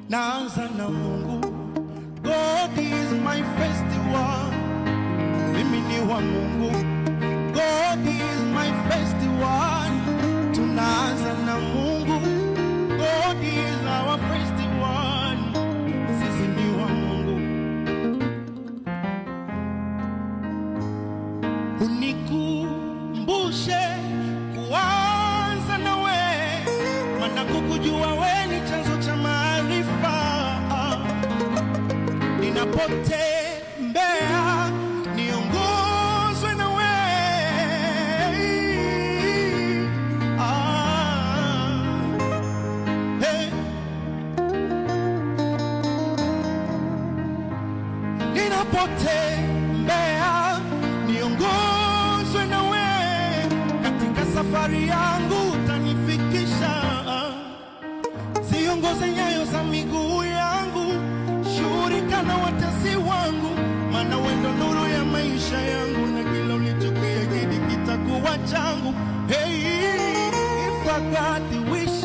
naanza na Mungu. God is my festival, mimi ni wa Mungu. God is my festival, tunaanza na Mungu. God is our festival, sisi ni wa Mungu. Unikumbushe kuanza nawe, maana kukujua we ni chanzo cha maarifa. Ninapotembea niongozwe nawe, hey. Ninapotembea niongozwe nawe, katika safari yangu utanifikisha. Ziongoze nyayo za miguu yangu, shughulika na watesi wangu, maana wewe ndo nuru ya maisha yangu, na kila ulichokiahidi kitakuwa changu. Hey, if I got the wish